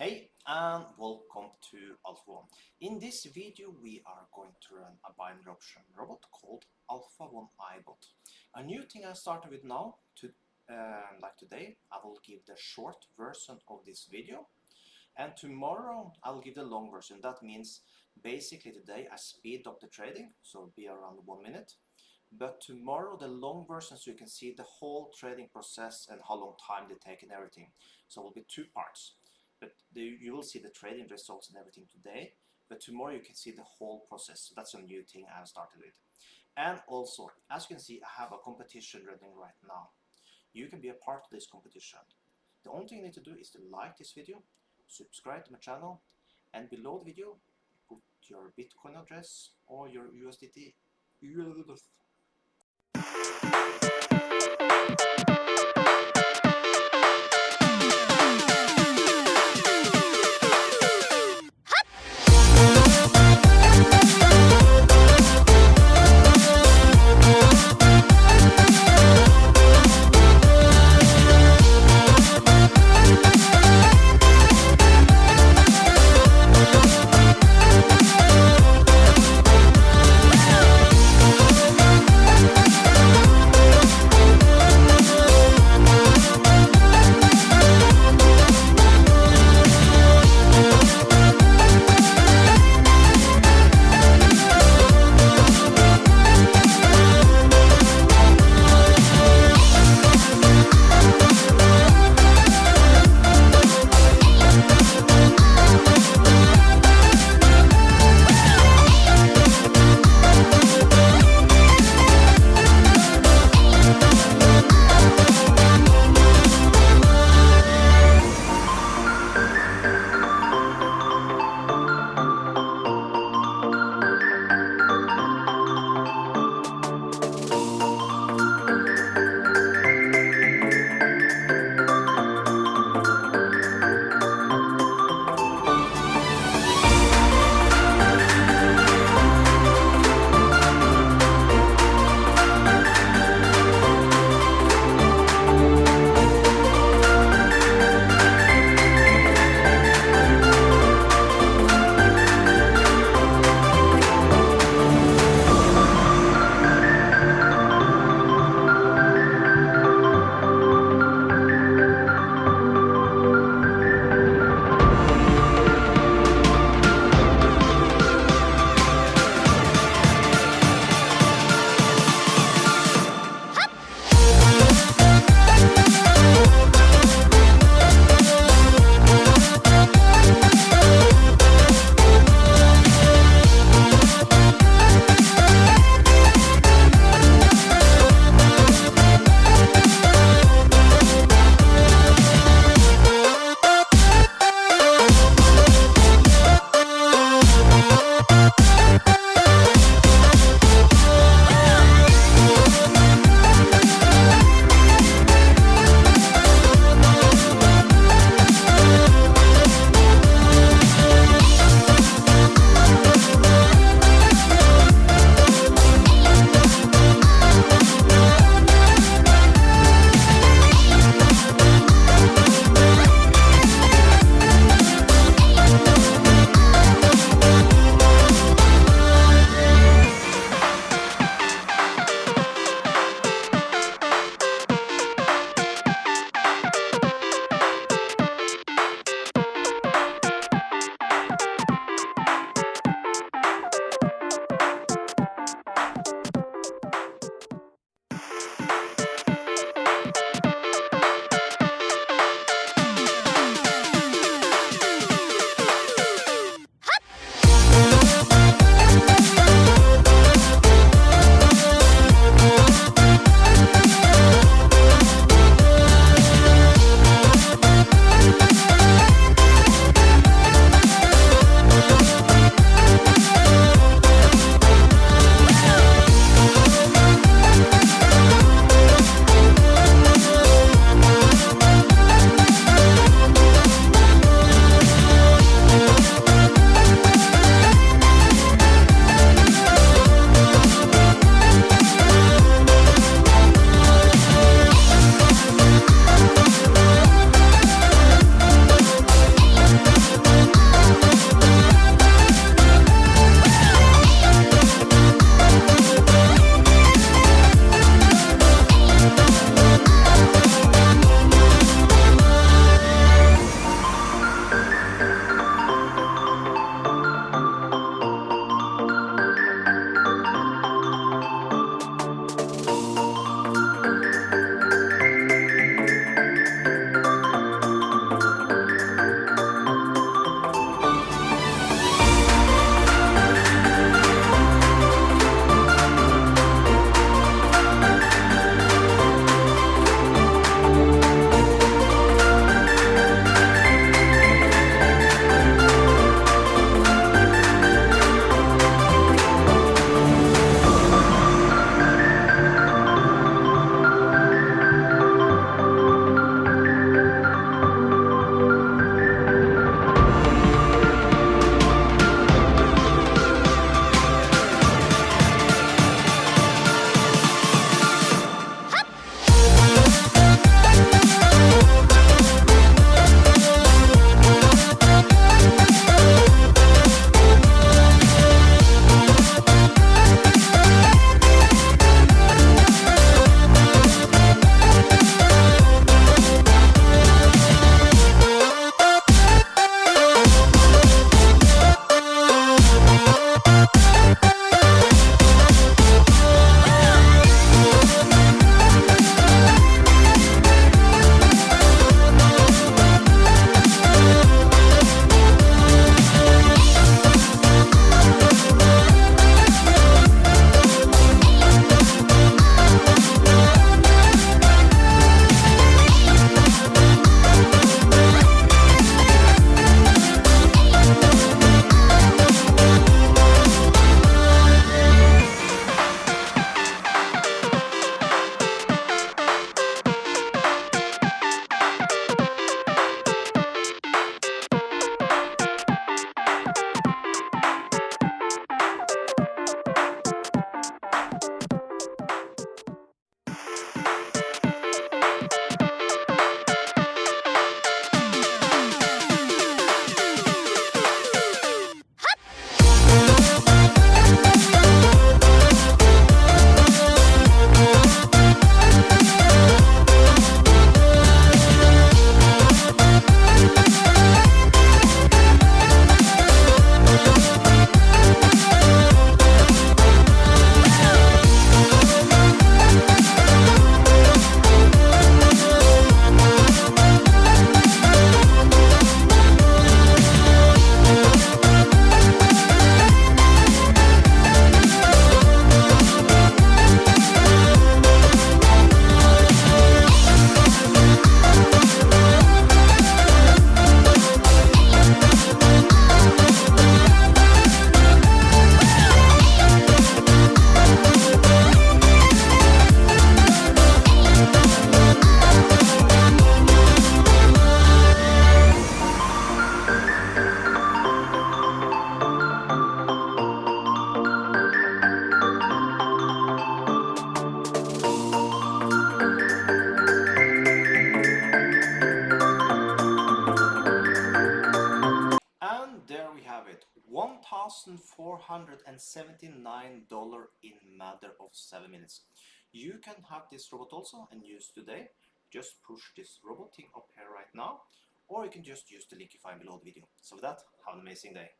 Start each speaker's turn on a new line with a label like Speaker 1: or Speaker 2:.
Speaker 1: Hey and welcome to Alpha 1. In this video we are going to run a binary option robot called Alpha 1 AIBot. A new thing I started with now, like today, I will give the short version of this video, and tomorrow I will give the long version. That means basically today I speed up the trading, so it'll be around 1 minute. But tomorrow the long version, so you can see the whole trading process and how long time they take and everything. So it will be 2 parts. But you will see the trading results and everything today, but tomorrow you can see the whole process. So that's a new thing I have started with. And also, as you can see, I have a competition running right now. You can be a part of this competition. The only thing you need to do is to like this video, subscribe to my channel, and below the video put your Bitcoin address or your USDT. And there we have it, $1,479 in matter of 7 minutes. You can have this robot also and use today. Just push this robot thing up here right now, or you can just use the link you find below the video. So with that, have an amazing day.